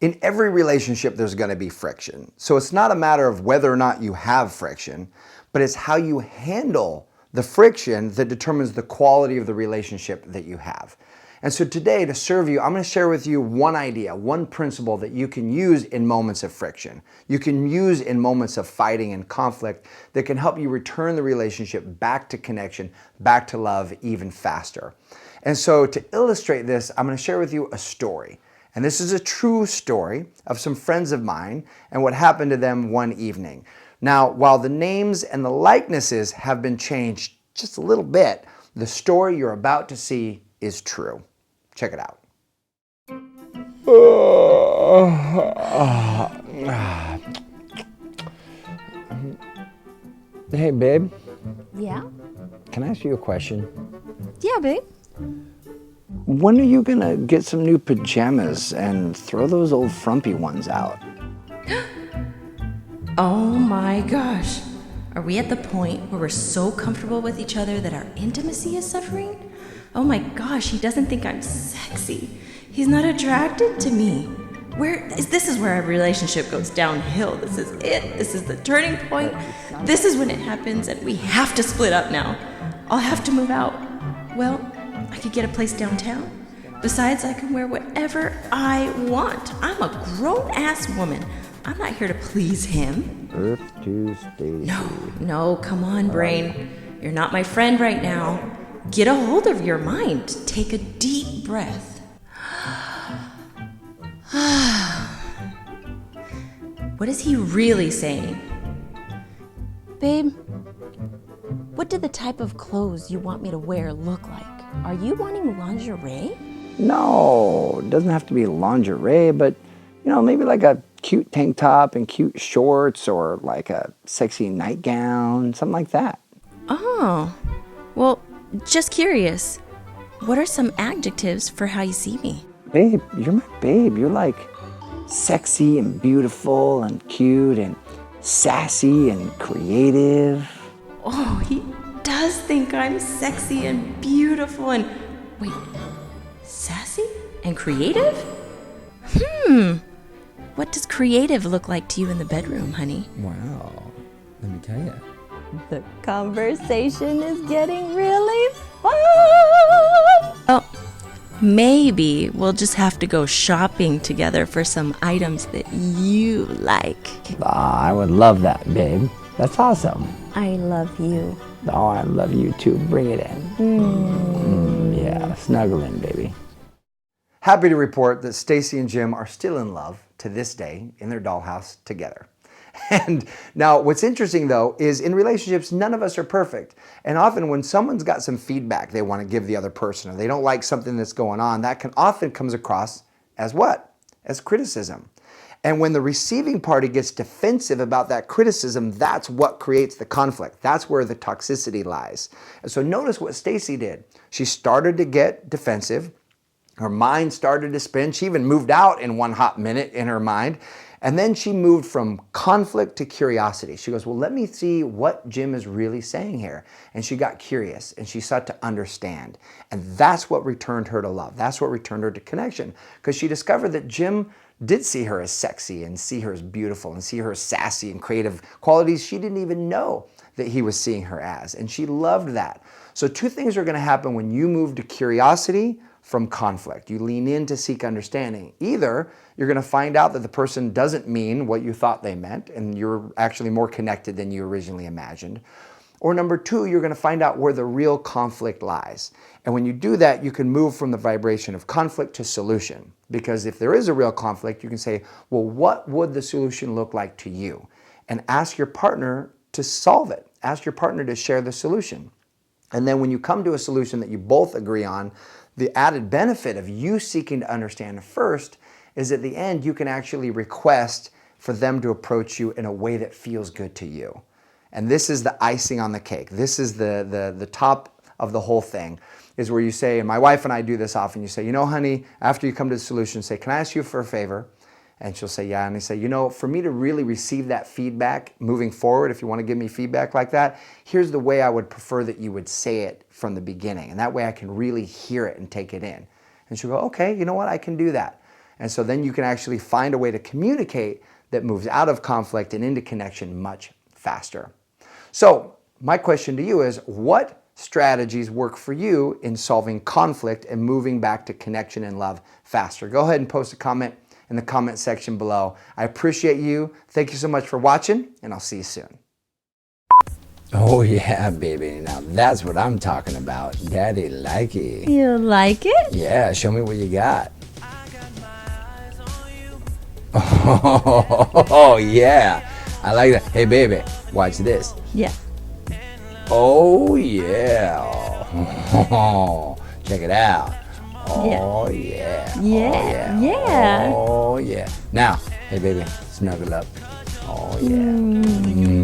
In every relationship, there's going to be friction. So it's not a matter of whether or not you have friction, but it's how you handle the friction that determines the quality of the relationship that you have. And so today, to serve you, I'm going to share with you one idea, one principle that you can use in moments of friction. You can use in moments of fighting and conflict that can help you return the relationship back to connection, back to love even faster. And so to illustrate this, I'm going to share with you a story. And this is a true story of some friends of mine and what happened to them one evening. Now, while the names and the likenesses have been changed just a little bit, the story you're about to see is true. Check it out. Hey, babe. Yeah? Can I ask you a question? Yeah, babe. When are you gonna get some new pajamas and throw those old frumpy ones out? Oh my gosh. Are we at the point where we're so comfortable with each other that our intimacy is suffering? Oh my gosh, he doesn't think I'm sexy. He's not attracted to me. This is where our relationship goes downhill. This is it. This is the turning point. This is when it happens, and we have to split up now. I'll have to move out. Well, I could get a place downtown. Besides, I can wear whatever I want. I'm a grown-ass woman. I'm not here to please him. Earth to Stacy. No, come on, brain. You're not my friend right now. Get a hold of your mind. Take a deep breath. What is he really saying? Babe, what do the type of clothes you want me to wear look like? Are you wanting lingerie? No, it doesn't have to be lingerie, but maybe like a cute tank top and cute shorts, or like a sexy nightgown, something like that. Oh, well, just curious. What are some adjectives for how you see me? Babe, you're my babe. You're like sexy and beautiful and cute and sassy and creative. Oh, he does think I'm sexy and beautiful and... Wait, sassy and creative? What does creative look like to you in the bedroom, honey? Wow, let me tell you. The conversation is getting really fun. Oh, maybe we'll just have to go shopping together for some items that you like. I would love that, babe. That's awesome. I love you. Oh, I love you too. Bring it in. Yeah, snuggle in, baby. Happy to report that Stacy and Jim are still in love to this day in their dollhouse together. And now what's interesting though is in relationships, none of us are perfect. And often when someone's got some feedback they want to give the other person, or they don't like something that's going on, that can often comes across as what? As criticism. And when the receiving party gets defensive about that criticism, that's what creates the conflict. That's where the toxicity lies. And so notice what Stacy did. She started to get defensive. Her mind started to spin. She even moved out in one hot minute in her mind. And then she moved from conflict to curiosity. She goes, well, let me see what Jim is really saying here. And she got curious and she sought to understand. And that's what returned her to love. That's what returned her to connection. Because she discovered that Jim did see her as sexy and see her as beautiful and see her as sassy and creative qualities she didn't even know that he was seeing her as. And she loved that. So two things are going to happen when you move to curiosity from conflict. You lean in to seek understanding. Either you're going to find out that the person doesn't mean what you thought they meant and you're actually more connected than you originally imagined. Or number two, you're going to find out where the real conflict lies. And when you do that, you can move from the vibration of conflict to solution. Because if there is a real conflict, you can say, well, what would the solution look like to you? And ask your partner to solve it. Ask your partner to share the solution. And then when you come to a solution that you both agree on, the added benefit of you seeking to understand first is at the end you can actually request for them to approach you in a way that feels good to you. And this is the icing on the cake. This is the top of the whole thing, is where you say, and my wife and I do this often, you say, honey, after you come to the solution, say, can I ask you for a favor? And she'll say, yeah. And they say, for me to really receive that feedback moving forward, if you want to give me feedback like that, here's the way I would prefer that you would say it from the beginning. And that way I can really hear it and take it in. And she'll go, okay, you know what? I can do that. And so then you can actually find a way to communicate that moves out of conflict and into connection much faster. So my question to you is, what strategies work for you in solving conflict and moving back to connection and love faster? Go ahead and post a comment in the comment section below. I appreciate you. Thank you so much for watching, and I'll see you soon. Oh yeah, baby. Now that's what I'm talking about. Daddy like it. You like it? Yeah, show me what you got. Oh yeah, I like that. Hey baby, watch this. Yeah. Oh yeah. Check it out. Oh yeah. Yeah. Oh yeah. Yeah. Oh yeah. Now, hey baby, snuggle up. Oh yeah.